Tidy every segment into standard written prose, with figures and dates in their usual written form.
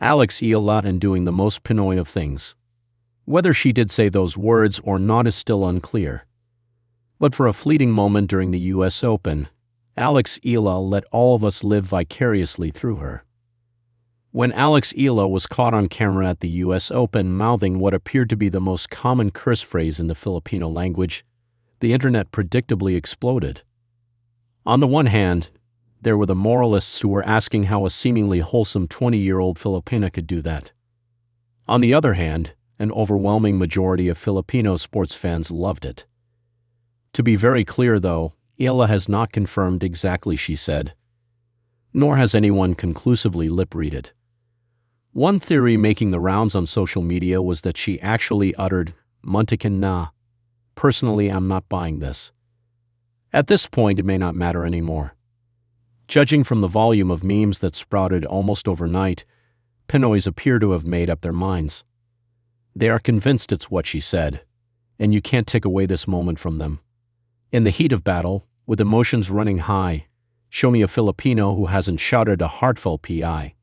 Alex Eala and doing the most Pinoy of things. Whether she did say those words or not is still unclear. But for a fleeting moment during the US Open, Alex Eala let all of us live vicariously through her. When Alex Eala was caught on camera at the US Open mouthing what appeared to be the most common curse phrase in the Filipino language, the internet predictably exploded. On the one hand, there were the moralists who were asking how a seemingly wholesome 20-year-old Filipina could do that. On the other hand, an overwhelming majority of Filipino sports fans loved it. To be very clear, though, Eala has not confirmed exactly she said, nor has anyone conclusively lip-read it. One theory making the rounds on social media was that she actually uttered, "Muntikan na." Personally, I'm not buying this. At this point, it may not matter anymore. Judging from the volume of memes that sprouted almost overnight, Pinoys appear to have made up their minds. They are convinced it's what she said, and you can't take away this moment from them. In the heat of battle, with emotions running high, show me a Filipino who hasn't shouted a heartfelt PI.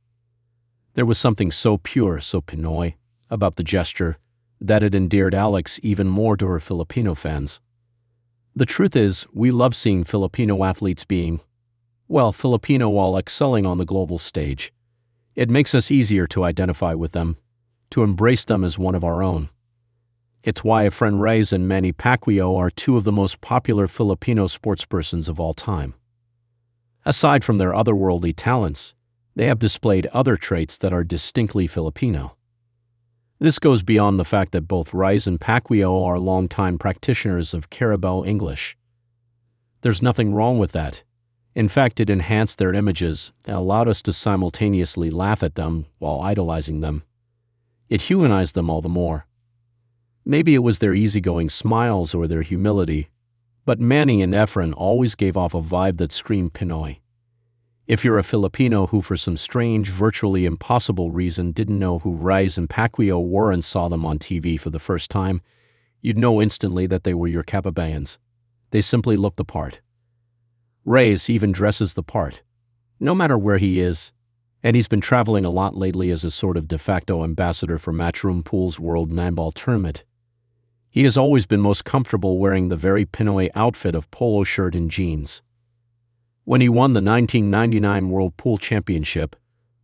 There was something so pure, so Pinoy, about the gesture, that it endeared Alex even more to her Filipino fans. The truth is, we love seeing Filipino athletes being, well, Filipino while excelling on the global stage. It makes us easier to identify with them, to embrace them as one of our own. It's why Efren Reyes and Manny Pacquiao are two of the most popular Filipino sportspersons of all time. Aside from their otherworldly talents, they have displayed other traits that are distinctly Filipino. This goes beyond the fact that both Reyes and Pacquiao are longtime practitioners of Carabao English. There's nothing wrong with that. In fact, it enhanced their images and allowed us to simultaneously laugh at them while idolizing them. It humanized them all the more. Maybe it was their easygoing smiles or their humility, but Manny and Efren always gave off a vibe that screamed Pinoy. If you're a Filipino who for some strange, virtually impossible reason didn't know who Reyes and Pacquiao were and saw them on TV for the first time, you'd know instantly that they were your Kababayans. They simply looked the part. Reyes even dresses the part, no matter where he is, and he's been traveling a lot lately as a sort of de facto ambassador for Matchroom Pool's World 9-Ball Tournament. He has always been most comfortable wearing the very Pinoy outfit of polo shirt and jeans. When he won the 1999 World Pool Championship,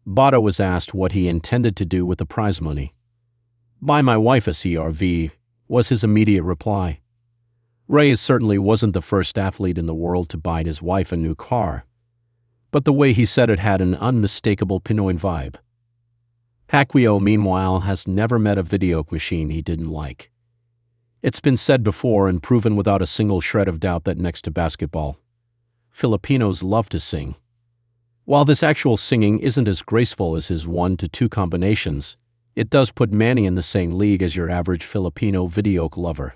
Bada was asked what he intended to do with the prize money. "Buy my wife a CRV," was his immediate reply. Reyes certainly wasn't the first athlete in the world to buy his wife a new car, but the way he said it had an unmistakable Pinoy vibe. Pacquiao, meanwhile, has never met a video machine he didn't like. It's been said before and proven without a single shred of doubt that next to basketball, Filipinos love to sing. While this actual singing isn't as graceful as his 1-2 combinations, it does put Manny in the same league as your average Filipino videoke lover.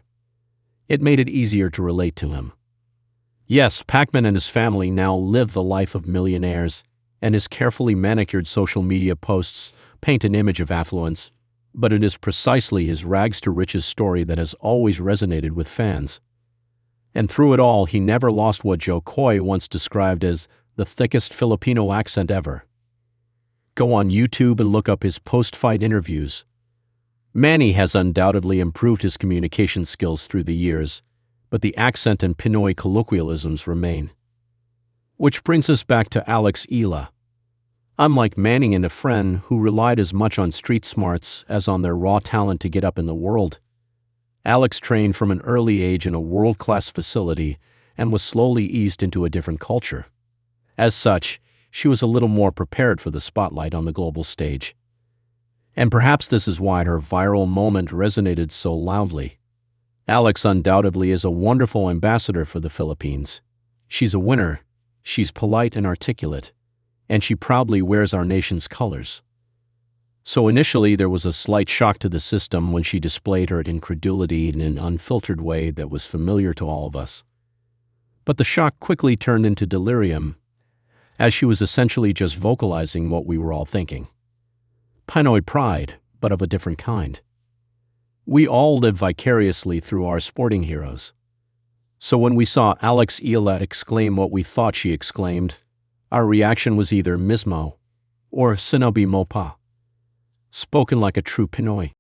It made it easier to relate to him. Yes, Pacman and his family now live the life of millionaires, and his carefully manicured social media posts paint an image of affluence, but it is precisely his rags-to-riches story that has always resonated with fans. And through it all, he never lost what Joe Coy once described as the thickest Filipino accent ever. Go on YouTube and look up his post-fight interviews. Manny has undoubtedly improved his communication skills through the years, but the accent and Pinoy colloquialisms remain. Which brings us back to Alex Eala. Unlike Manny and Efren, who relied as much on street smarts as on their raw talent to get up in the world, Alex trained from an early age in a world-class facility and was slowly eased into a different culture. As such, she was a little more prepared for the spotlight on the global stage. And perhaps this is why her viral moment resonated so loudly. Alex undoubtedly is a wonderful ambassador for the Philippines. She's a winner, she's polite and articulate, and she proudly wears our nation's colors. So initially there was a slight shock to the system when she displayed her incredulity in an unfiltered way that was familiar to all of us. But the shock quickly turned into delirium, as she was essentially just vocalizing what we were all thinking. Pinoy pride, but of a different kind. We all live vicariously through our sporting heroes. So when we saw Alex Eala exclaim what we thought she exclaimed, our reaction was either mismo or sinabi mo pa. spoken like a true Pinoy.